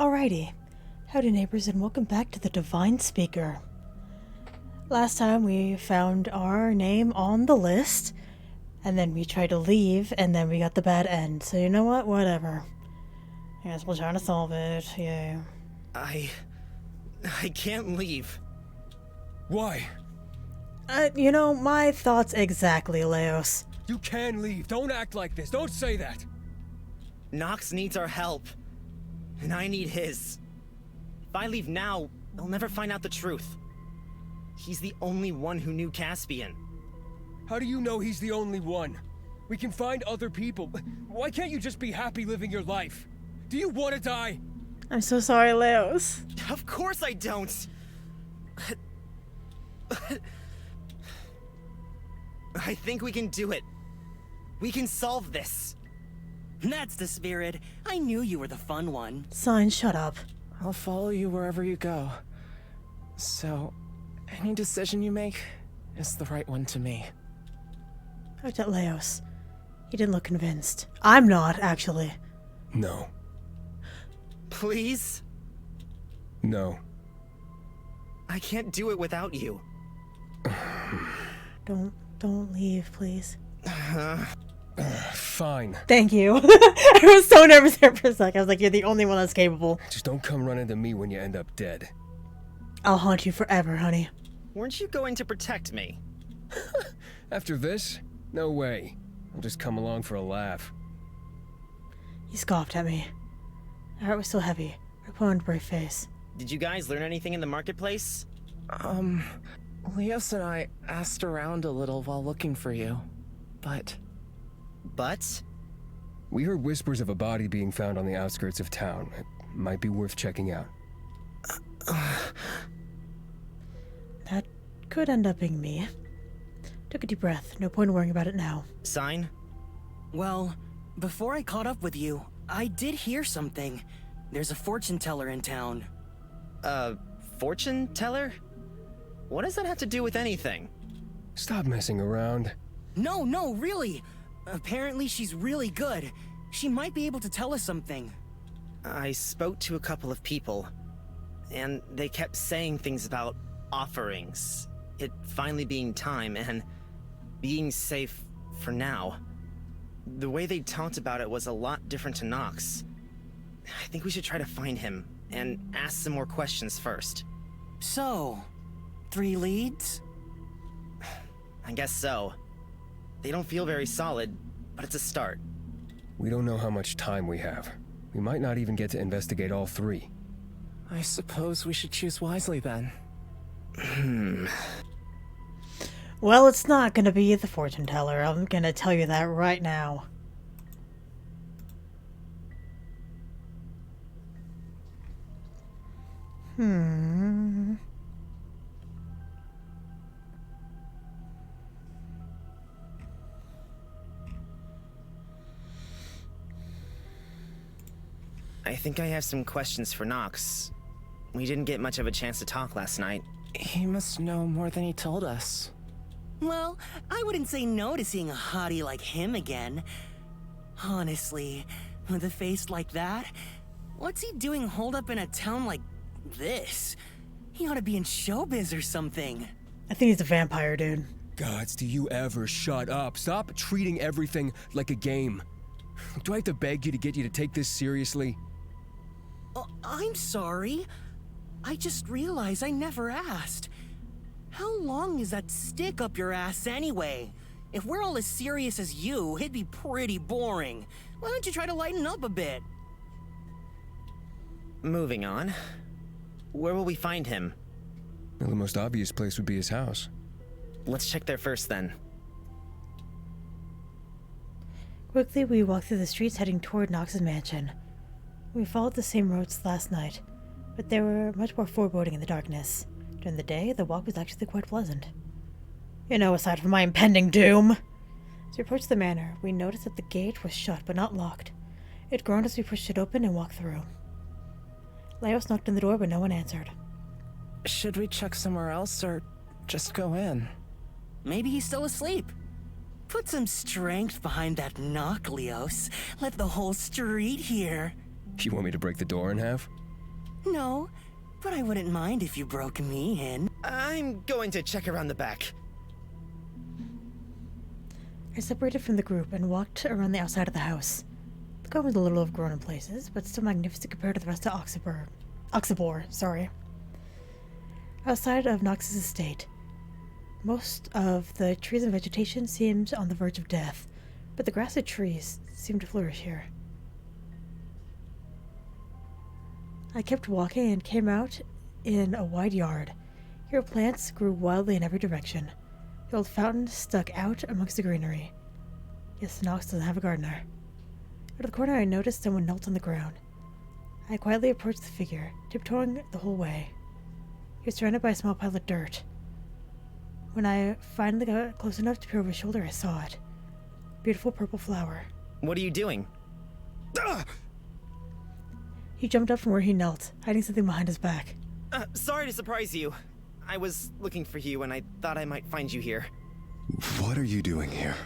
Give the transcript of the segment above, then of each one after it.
Alrighty. Howdy Neighbors and welcome back to the Devine Speaker. Last time we found our name on the list, and then we tried to leave, and then we got the bad end. So you know what? Whatever. I guess we'll try to solve it. Yeah. I can't leave. Why? My thoughts exactly, Leos. You can leave. Don't act like this. Don't say that. Nox needs our help, and I need his. If I leave now, I'll never find out the truth. He's the only one who knew Caspian. How do you know he's the only one? We can find other people. Why can't you just be happy living your life? Do you want to die? I'm so sorry, Leos. Of course I don't! I think we can do it. We can solve this. That's the spirit. I knew you were the fun one. Sign, shut up. I'll follow you wherever you go. So, any decision you make is the right one to me. I looked at Leos. He didn't look convinced. I'm not, actually. No. Please? No. I can't do it without you. Don't leave, please. Fine. Thank you. I was so nervous there for a sec. I was like, you're the only one that's capable. Just don't come running to me when you end up dead. I'll haunt you forever, honey. Weren't you going to protect me? After this? No way. I'll just come along for a laugh. He scoffed at me. My heart was still heavy. I put on a brave face. Did you guys learn anything in the marketplace? Leos and I asked around a little while looking for you, but... But? We heard whispers of a body being found on the outskirts of town. It might be worth checking out. That could end up being me. Took a deep breath. No point in worrying about it now. Sign? Well, before I caught up with you, I did hear something. There's a fortune teller in town. Fortune teller? What does that have to do with anything? Stop messing around. No, really. Apparently she's really good. She might be able to tell us something. I spoke to a couple of people, and they kept saying things about offerings, it finally being time, and being safe for now. The way they talked about it was a lot different to Nox. I think we should try to find him, and ask some more questions first. So, 3 leads? I guess so. They don't feel very solid, but it's a start. We don't know how much time we have. We might not even get to investigate all 3. I suppose we should choose wisely then. Well, it's not gonna be the fortune teller. I'm gonna tell you that right now. I think I have some questions for Nox. We didn't get much of a chance to talk last night. He must know more than he told us. Well, I wouldn't say no to seeing a hottie like him again. Honestly, with a face like that, what's he doing holed up in a town like this? He ought to be in showbiz or something. I think he's a vampire, dude. Gods, do you ever shut up? Stop treating everything like a game. Do I have to beg you to take this seriously? I'm sorry. I just realized I never asked. How long is that stick up your ass anyway? If we're all as serious as you, it'd be pretty boring. Why don't you try to lighten up a bit? Moving on. Where will we find him? Well, the most obvious place would be his house. Let's check there first then. Quickly, we walked through the streets heading toward Nox's mansion. We followed the same roads last night, but they were much more foreboding in the darkness. During the day, the walk was actually quite pleasant. Aside from my impending doom. As we approached the manor, we noticed that the gate was shut but not locked. It groaned as we pushed it open and walked through. Leos knocked on the door, but no one answered. Should we check somewhere else or just go in? Maybe he's still asleep. Put some strength behind that knock, Leos. Let the whole street hear. You want me to break the door in half? No, but I wouldn't mind if you broke me in. I'm going to check around the back. I separated from the group and walked around the outside of the house. The garden was a little overgrown in places, but still magnificent compared to the rest of Oxabor, sorry. Outside of Nox's estate, most of the trees and vegetation seemed on the verge of death, but the grass and trees seemed to flourish here. I kept walking and came out in a wide yard. Here plants grew wildly in every direction. The old fountain stuck out amongst the greenery. Yes, Nox doesn't have a gardener. Out of the corner I noticed someone knelt on the ground. I quietly approached the figure, tiptoeing the whole way. He was surrounded by a small pile of dirt. When I finally got close enough to peer over his shoulder, I saw it. A beautiful purple flower. What are you doing? He jumped up from where he knelt, hiding something behind his back. Sorry to surprise you. I was looking for you and I thought I might find you here. What are you doing here?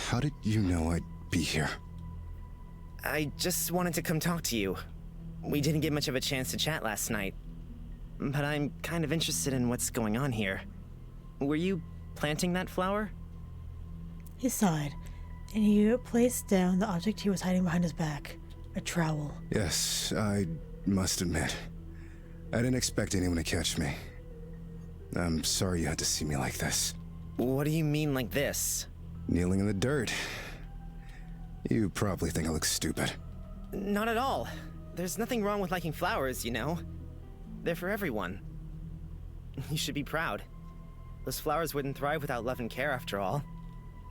How did you know I'd be here? I just wanted to come talk to you. We didn't get much of a chance to chat last night. But I'm kind of interested in what's going on here. Were you planting that flower? He sighed, and he placed down the object he was hiding behind his back. A trowel. Yes, I must admit. I didn't expect anyone to catch me. I'm sorry you had to see me like this. What do you mean like this? Kneeling in the dirt. You probably think I look stupid. Not at all. There's nothing wrong with liking flowers, you know. They're for everyone. You should be proud. Those flowers wouldn't thrive without love and care after all.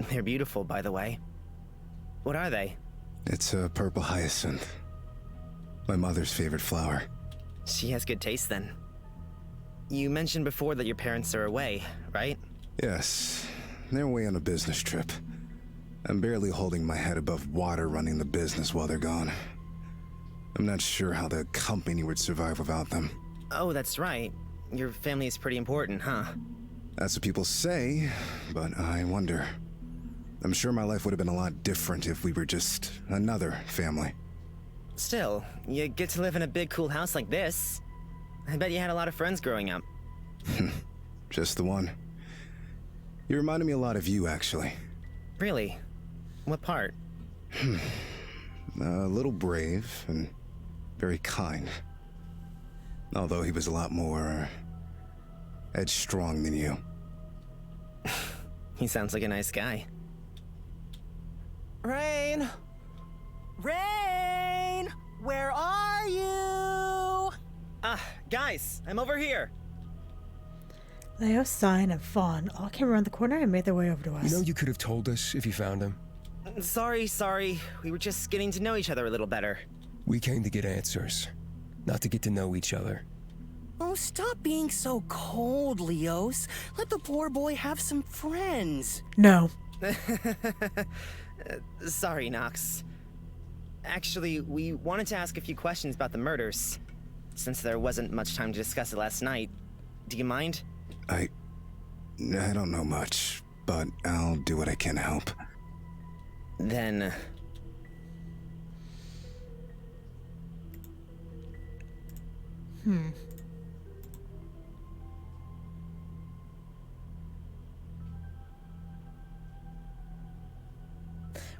They're beautiful, by the way. What are they? It's a purple hyacinth. My mother's favorite flower. She has good taste then. You mentioned before that your parents are away, right? Yes, they're away on a business trip. I'm barely holding my head above water running the business while they're gone. I'm not sure how the company would survive without them. Oh, that's right. Your family is pretty important, huh? That's what people say, but I wonder. I'm sure my life would have been a lot different if we were just another family. Still, you get to live in a big, cool house like this. I bet you had a lot of friends growing up. Just the one. You reminded me a lot of you, actually. Really? What part? A little brave and very kind. Although he was a lot more headstrong than you. He sounds like a nice guy. Rain! Rain! Where are you? Guys, I'm over here. Leo, Sign, and Fawn all came around the corner and made their way over to us. You know you could have told us if you found him. Sorry. We were just getting to know each other a little better. We came to get answers, not to get to know each other. Oh, stop being so cold, Leos. Let the poor boy have some friends. No. Sorry, Nox. Actually, we wanted to ask a few questions about the murders. Since there wasn't much time to discuss it last night. Do you mind? I don't know much, but I'll do what I can to help. Then...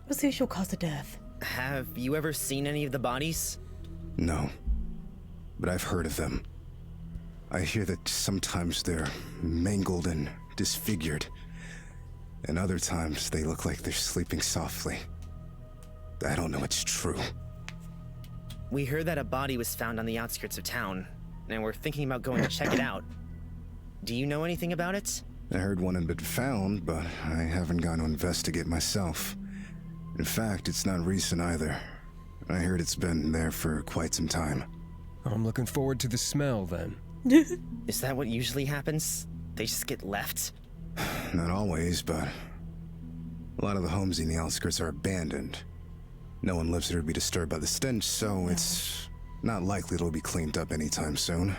What's the usual cause of death? Have you ever seen any of the bodies? No, but I've heard of them. I hear that sometimes they're mangled and disfigured, and other times they look like they're sleeping softly. I don't know it's true. We heard that a body was found on the outskirts of town, and we're thinking about going to check it out. Do you know anything about it? I heard one had been found, but I haven't gone to investigate myself. In fact, it's not recent either. I heard it's been there for quite some time. I'm looking forward to the smell, then. Is that what usually happens? They just get left? Not always, but a lot of the homes in the outskirts are abandoned. No one lives there to be disturbed by the stench, so it's not likely it'll be cleaned up anytime soon.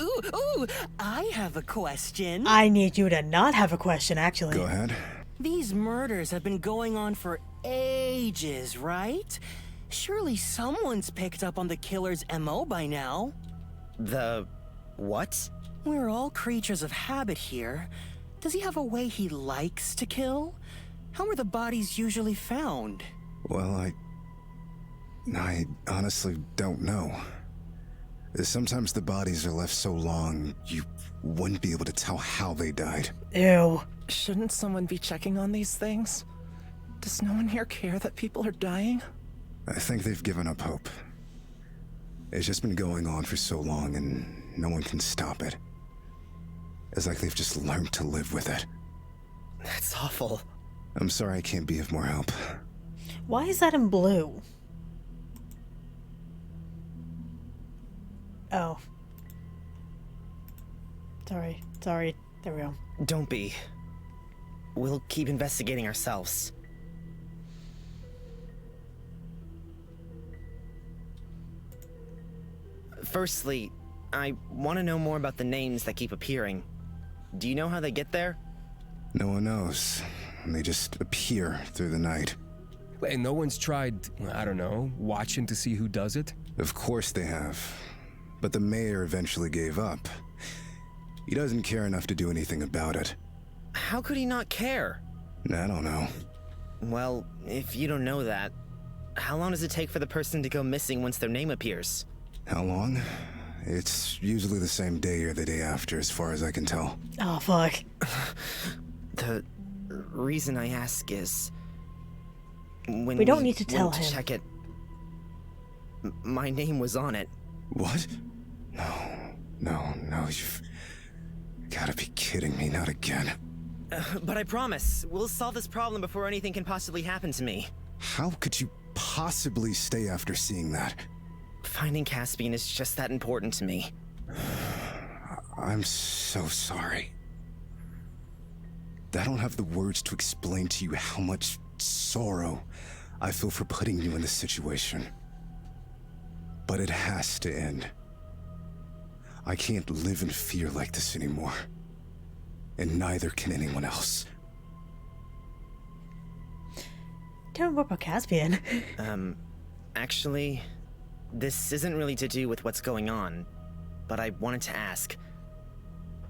Ooh, I have a question. I need you to not have a question, actually. Go ahead. These murders have been going on for ages, right? Surely someone's picked up on the killer's MO by now. The... what? We're all creatures of habit here. Does he have a way he likes to kill? How are the bodies usually found? Well, I honestly don't know. Sometimes the bodies are left so long, you wouldn't be able to tell how they died. Ew. Shouldn't someone be checking on these things? Does no one here care that people are dying? I think they've given up hope. It's just been going on for so long and no one can stop it. It's like they've just learned to live with it. That's awful. I'm sorry I can't be of more help. Why is that in blue? Oh. Sorry. There we go. Don't be. We'll keep investigating ourselves. Firstly, I want to know more about the names that keep appearing. Do you know how they get there? No one knows. They just appear through the night. And no one's tried, I don't know, watching to see who does it? Of course they have. But the mayor eventually gave up. He doesn't care enough to do anything about it. How could he not care? I don't know. Well, if you don't know that, how long does it take for the person to go missing once their name appears? How long? It's usually the same day or the day after, as far as I can tell. Oh, fuck. The reason I ask is... when We don't need to tell went him. check it, my name was on it. What? No, you've gotta be kidding me, not again. But I promise, we'll solve this problem before anything can possibly happen to me. How could you possibly stay after seeing that? Finding Caspian is just that important to me. I'm so sorry. I don't have the words to explain to you how much sorrow I feel for putting you in this situation. But it has to end. I can't live in fear like this anymore. And neither can anyone else. Tell me more about Caspian. Actually, this isn't really to do with what's going on, but I wanted to ask.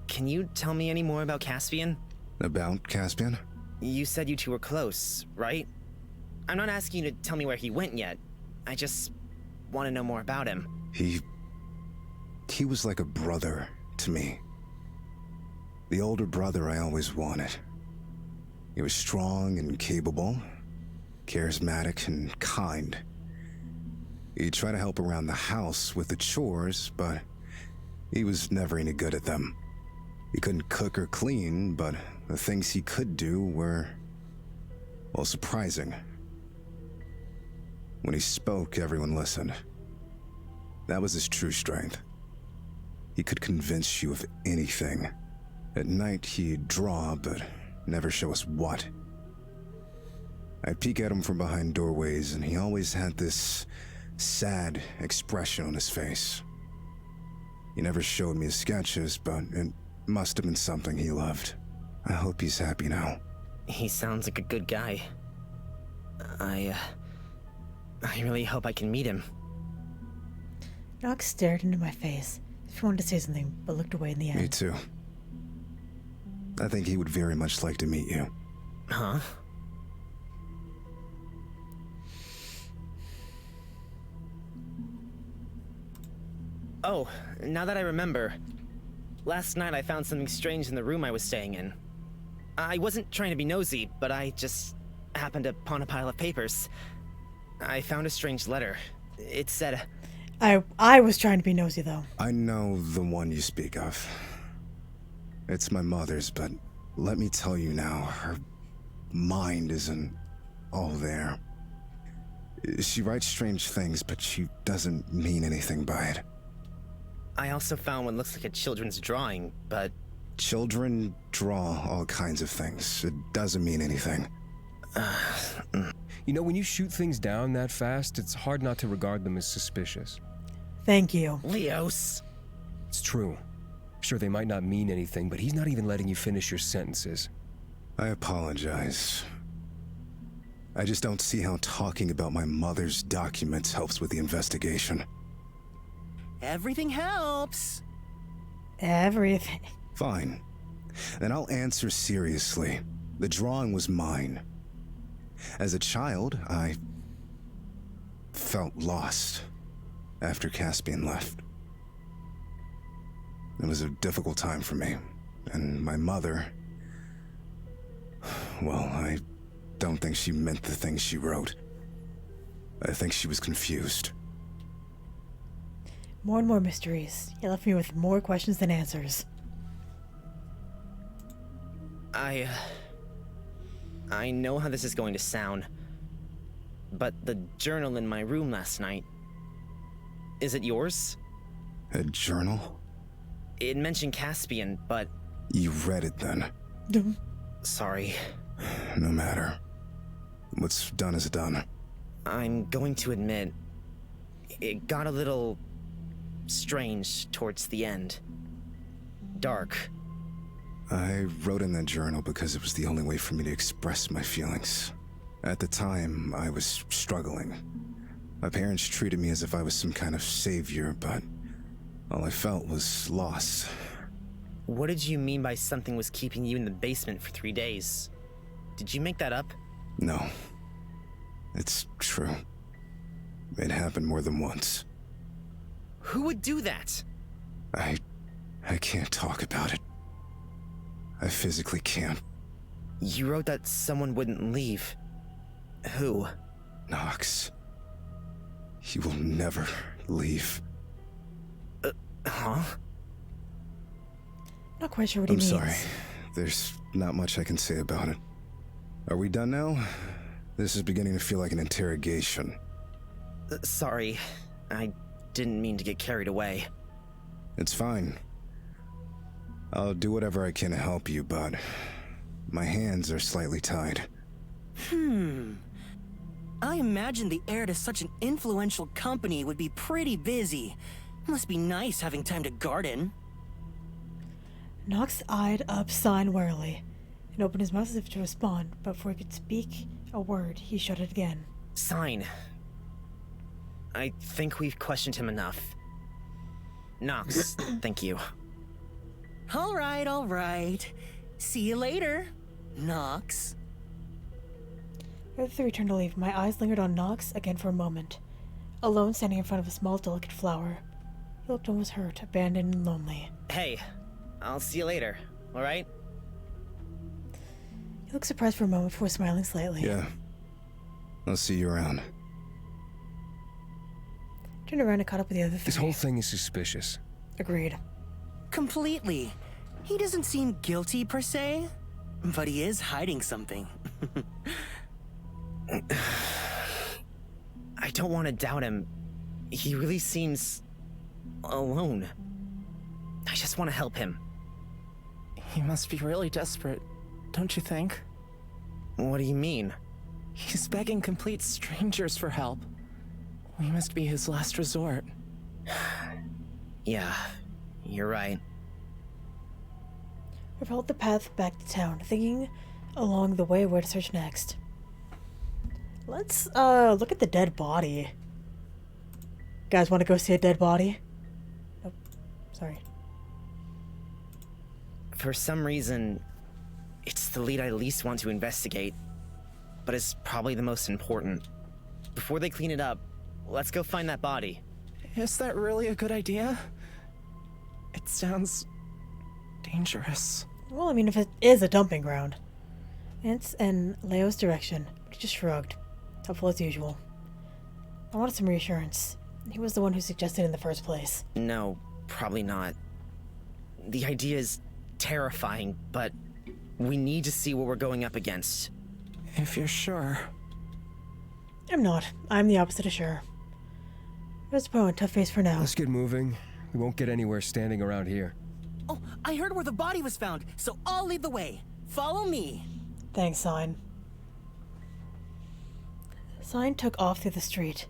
Can you tell me any more about Caspian? About Caspian? You said you two were close, right? I'm not asking you to tell me where he went yet. I just want to know more about him. He was like a brother to me. The older brother I always wanted. He was strong and capable, charismatic and kind. He tried to help around the house with the chores, but he was never any good at them. He couldn't cook or clean, but the things he could do were, well, surprising. When he spoke, everyone listened. That was his true strength. He could convince you of anything. At night, he'd draw, but never show us what. I'd peek at him from behind doorways, and he always had this sad expression on his face. He never showed me his sketches, but it must have been something he loved. I hope he's happy now. He sounds like a good guy. I really hope I can meet him. Nox stared into my face. She wanted to say something, but looked away in the end. Me too. I think he would very much like to meet you. Huh? Oh, now that I remember, last night I found something strange in the room I was staying in. I wasn't trying to be nosy, but I just happened upon a pile of papers. I found a strange letter. It said... I was trying to be nosy, though. I know the one you speak of. It's my mother's, but let me tell you now, her mind isn't all there. She writes strange things, but she doesn't mean anything by it. I also found what looks like a children's drawing, but... Children draw all kinds of things. It doesn't mean anything. You know, when you shoot things down that fast, it's hard not to regard them as suspicious. Thank you. Leos! It's true. Sure, they might not mean anything, but he's not even letting you finish your sentences. I apologize. I just don't see how talking about my mother's documents helps with the investigation. Everything helps. Everything. Fine. Then I'll answer seriously. The drawing was mine. As a child, I felt lost after Caspian left. It was a difficult time for me, and my mother, well, I don't think she meant the things she wrote. I think she was confused. More and more mysteries. You left me with more questions than answers. I know how this is going to sound, but the journal in my room last night, is it yours? A journal? It mentioned Caspian, but... You read it then? Sorry. No matter. What's done is done. I'm going to admit, it got a little strange towards the end. Dark. I wrote in that journal because it was the only way for me to express my feelings. At the time, I was struggling. My parents treated me as if I was some kind of savior, but all I felt was loss. What did you mean by something was keeping you in the basement for 3 days? Did you make that up? No. It's true. It happened more than once. Who would do that? I can't talk about it. I physically can't. You wrote that someone wouldn't leave. Who? Nox. He will never leave. Huh? Not quite sure what he I'm means. sorry. There's not much I can say about it. Are we done now? This is beginning to feel like an interrogation. Sorry. I didn't mean to get carried away. It's fine. I'll do whatever I can to help you, but my hands are slightly tied. I imagine the heir to such an influential company would be pretty busy. Must be nice having time to garden. Nox eyed up Sign warily and opened his mouth as if to respond, but before he could speak a word, he shut it again. Sign. I think we've questioned him enough. Nox, thank you. All right. See you later, Nox. As the three turned to leave, my eyes lingered on Nox again for a moment. Alone, standing in front of a small, delicate flower. He looked almost hurt, abandoned, and lonely. Hey, I'll see you later, alright? He looked surprised for a moment before smiling slightly. Yeah. I'll see you around. Turned around and caught up with the other three. This whole thing is suspicious. Agreed. Completely. He doesn't seem guilty per se, but he is hiding something. I don't want to doubt him. He really seems alone. I just want to help him. He must be really desperate, don't you think? What do you mean? He's begging complete strangers for help. We must be his last resort. Yeah, you're right. We followed the path back to town, thinking along the way where to search next. Let's, look at the dead body. Guys want to go see a dead body? Nope. Sorry. For some reason, it's the lead I least want to investigate, but it's probably the most important. Before they clean it up, let's go find that body. Is that really a good idea? It sounds dangerous. Well, I mean, if it is a dumping ground. It's in Leo's direction, but he just shrugged. Helpful as usual. I wanted some reassurance. He was the one who suggested it in the first place. No, probably not. The idea is terrifying, but we need to see what we're going up against. If you're sure. I'm not. I'm the opposite of sure. Let's put on a tough face for now. Let's get moving. We won't get anywhere standing around here. Oh, I heard where the body was found, so I'll lead the way. Follow me. Thanks, Sign. Sign took off through the street,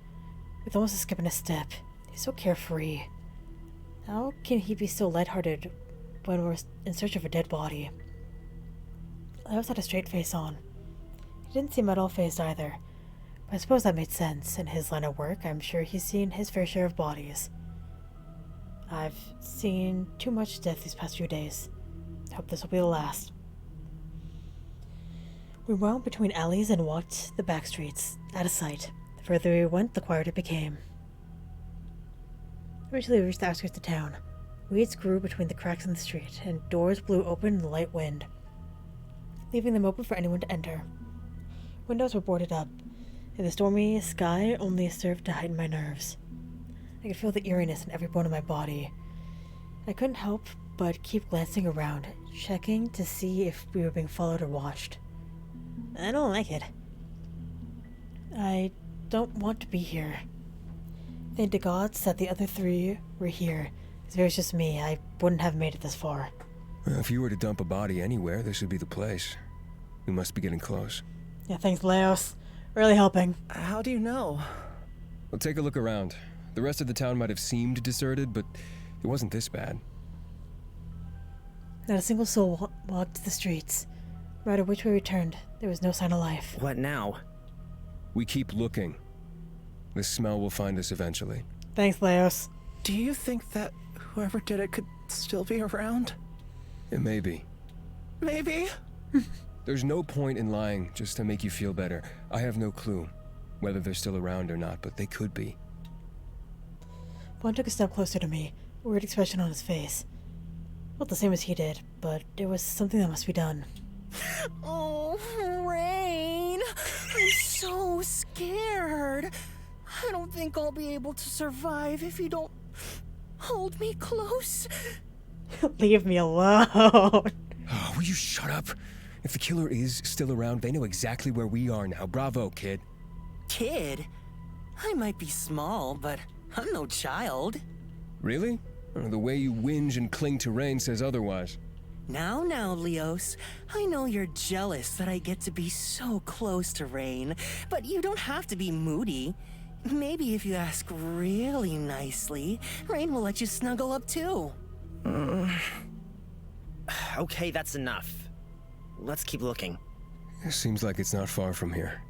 with almost a skip and a step. He's so carefree. How can he be so lighthearted when we're in search of a dead body? Leos had a straight face on. He He didn't seem at all phased either. But I suppose that made sense. In his line of work, I'm sure he's seen his fair share of bodies. I've seen too much death these past few days. I hope this will be the last. We wound between alleys and walked the back streets, out of sight. The further we went, the quieter it became. Eventually we reached the outskirts of town. Weeds grew between the cracks in the street, and doors blew open in the light wind, leaving them open for anyone to enter. Windows were boarded up, and the stormy sky only served to heighten my nerves. I could feel the eeriness in every bone of my body. I couldn't help but keep glancing around, checking to see if we were being followed or watched. I don't like it. I don't want to be here. Thank the gods that the other three were here. If it was just me, I wouldn't have made it this far. Well, if you were to dump a body anywhere, this would be the place. We must be getting close. Yeah, thanks, Leos. Really helping. How do you know? Well, take a look around. The rest of the town might have seemed deserted, but it wasn't this bad. Not a single soul walked the streets. No matter which way we turned, there was no sign of life. What now? We keep looking. The smell will find us eventually. Thanks, Leos. Do you think that whoever did it could still be around? It may be. Maybe? There's no point in lying just to make you feel better. I have no clue whether they're still around or not, but they could be. Vaughn took a step closer to me, a weird expression on his face. Felt the same as he did, but it was something that must be done. Oh, Rain! I'm so scared. I don't think I'll be able to survive if you don't hold me close. Leave me alone. Oh, will you shut up? If the killer is still around, they know exactly where we are now. Bravo, kid. Kid? I might be small, but I'm no child. Really? The way you whinge and cling to Rain says otherwise. Now, Leos, I know you're jealous that I get to be so close to Rain, but you don't have to be moody. Maybe if you ask really nicely, Rain will let you snuggle up too. Okay, that's enough. Let's keep looking. It seems like it's not far from here.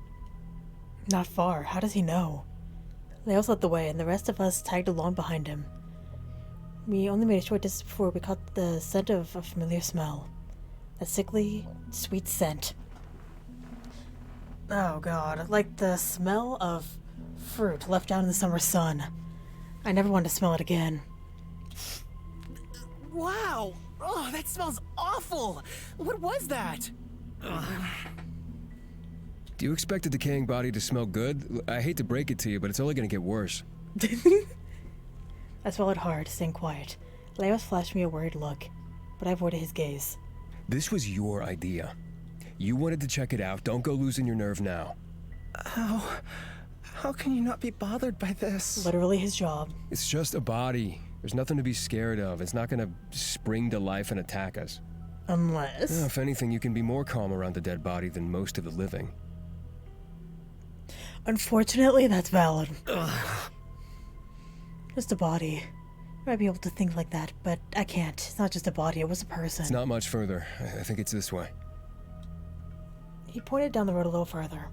Not far. How does he know? Leos led the way, and the rest of us tagged along behind him. We only made a short distance before we caught the scent of a familiar smell. A sickly, sweet scent. Oh god, like the smell of fruit left out in the summer sun. I never wanted to smell it again. Wow! Oh, that smells awful! What was that? Do you expect a decaying body to smell good? I hate to break it to you, but it's only gonna get worse. I swallowed hard, staying quiet. Leos flashed me a worried look, but I avoided his gaze. This was your idea. You wanted to check it out. Don't go losing your nerve now. How can you not be bothered by this? Literally his job. It's just a body. There's nothing to be scared of. It's not gonna spring to life and attack us. Unless... If anything, you can be more calm around a dead body than most of the living. Unfortunately, that's valid. Just a body. I might be able to think like that, but I can't. It's not just a body, it was a person. It's not much further. I think it's this way. He pointed down the road a little further.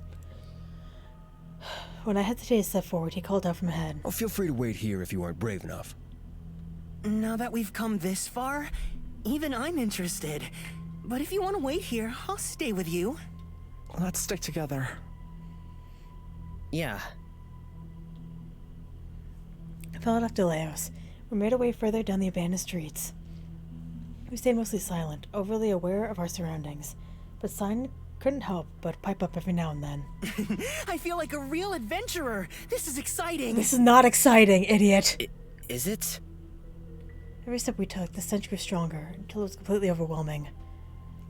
When I hesitated to step forward, he called out from ahead. Oh, feel free to wait here if you aren't brave enough. Now that we've come this far, even I'm interested. But if you want to wait here, I'll stay with you. Let's stick together. Yeah. I followed after Leos. We made our way further down the abandoned streets. We stayed mostly silent, overly aware of our surroundings, but Sign couldn't help but pipe up every now and then. I feel like a real adventurer. This is exciting. This is not exciting, idiot! Is it? Every step we took, the stench grew stronger, until it was completely overwhelming.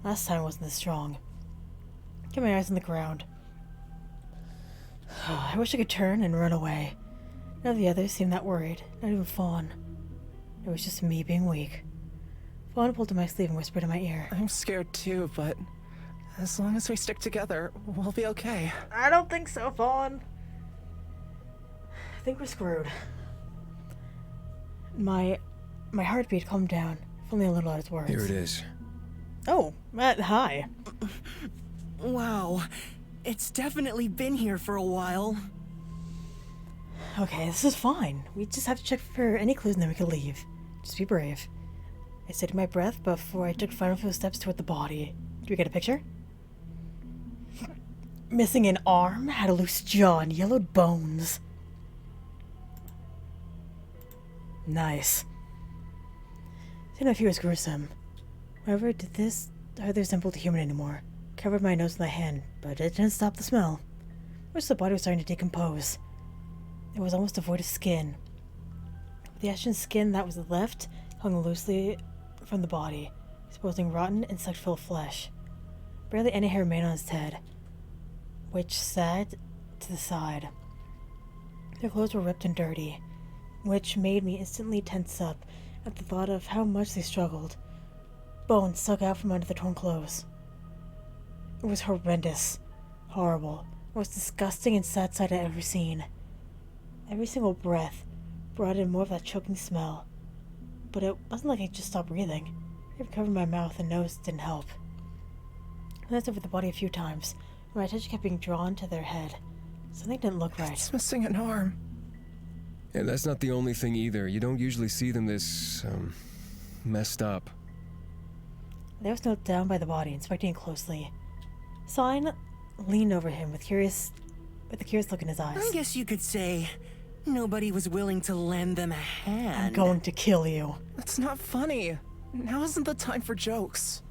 Last time it wasn't this strong. I kept my eyes on the ground. I wish I could turn and run away. None of the others seemed that worried, not even Fawn. It was just me being weak. Fawn pulled at my sleeve and whispered in my ear. I'm scared too, but as long as we stick together, we'll be okay. I don't think so, Fawn. I think we're screwed. My heartbeat calmed down, if only a little at its words. Here it is. Oh, Matt, hi. Wow. It's definitely been here for a while. Okay, this is fine. We just have to check for any clues and then we can leave. Just be brave. I stayed my breath before I took final few steps toward the body. Do we get a picture? Missing an arm, had a loose jaw, and yellowed bones. Nice. Didn't know if he was gruesome. However, did this hardly resemble a human anymore. Covered my nose with my hand, but it didn't stop the smell. Most of the body was starting to decompose. It was almost devoid of skin. The ashen skin that was left hung loosely from the body, exposing rotten, insect-filled flesh. Barely any hair remained on his head, which sat to the side. Their clothes were ripped and dirty, which made me instantly tense up at the thought of how much they struggled. Bones stuck out from under the torn clothes. It was horrendous, horrible, most disgusting and sad sight I'd ever seen. Every single breath brought in more of that choking smell, but it wasn't like I just stopped breathing. I covered my mouth and nose didn't help. I glanced over the body a few times, and my attention kept being drawn to their head. Something didn't look right. It's missing an arm. Yeah, that's not the only thing either. You don't usually see them this, messed up. There was note down by the body, inspecting it closely. Sign leaned over him with a curious look in his eyes. I guess you could say nobody was willing to lend them a hand. I'm going to kill you. That's not funny. Now isn't the time for jokes.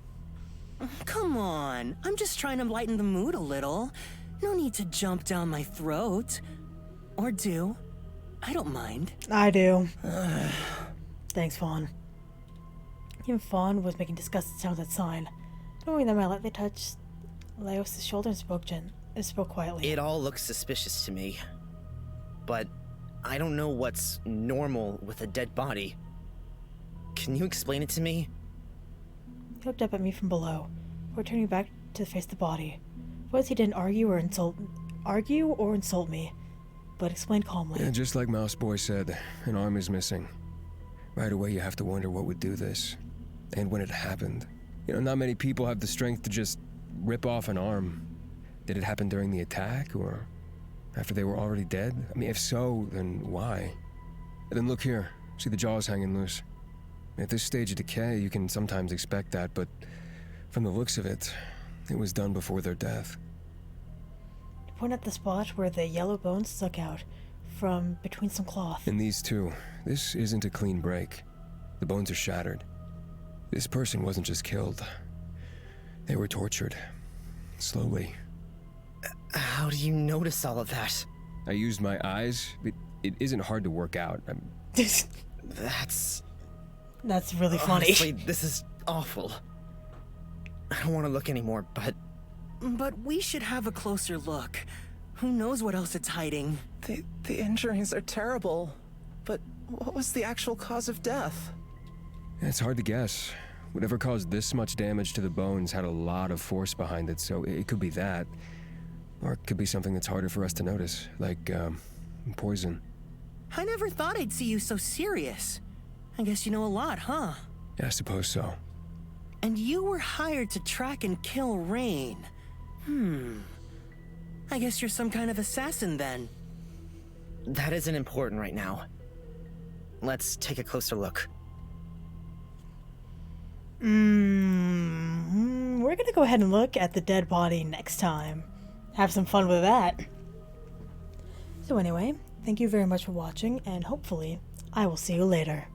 Come on, I'm just trying to lighten the mood a little. No need to jump down my throat. Or do. I don't mind. I do. Thanks, Fawn. Even Fawn was making disgusted sounds at Sign. Knowing them, I lightly touched Laos' shoulder and spoke quietly. It all looks suspicious to me. But I don't know what's normal with a dead body. Can you explain it to me? He looked up at me from below, before turning back to face the body. Was he didn't argue or insult me, but explained calmly. Yeah, just like Mouse Boy said, an arm is missing. Right away you have to wonder what would do this, and when it happened. You know, not many people have the strength to just rip off an arm. Did it happen during the attack, or after they were already dead? I mean, if so, then why? And then look here, see the jaws hanging loose. At this stage of decay, you can sometimes expect that, but from the looks of it, it was done before their death. To point at the spot where the yellow bones stuck out from between some cloth. And these two, this isn't a clean break. The bones are shattered. This person wasn't just killed. They were tortured. Slowly. How do you notice all of that? I used my eyes. It isn't hard to work out. That's really funny. Honestly, this is awful. I don't want to look anymore, but... But we should have a closer look. Who knows what else it's hiding? The injuries are terrible. But what was the actual cause of death? It's hard to guess. Whatever caused this much damage to the bones had a lot of force behind it, so it could be that. Or it could be something that's harder for us to notice, like, poison. I never thought I'd see you so serious. I guess you know a lot, huh? Yeah, I suppose so. And you were hired to track and kill Rain. I guess you're some kind of assassin then. That isn't important right now. Let's take a closer look. We're gonna go ahead and look at the dead body next time. Have some fun with that. So anyway, thank you very much for watching, and hopefully, I will see you later.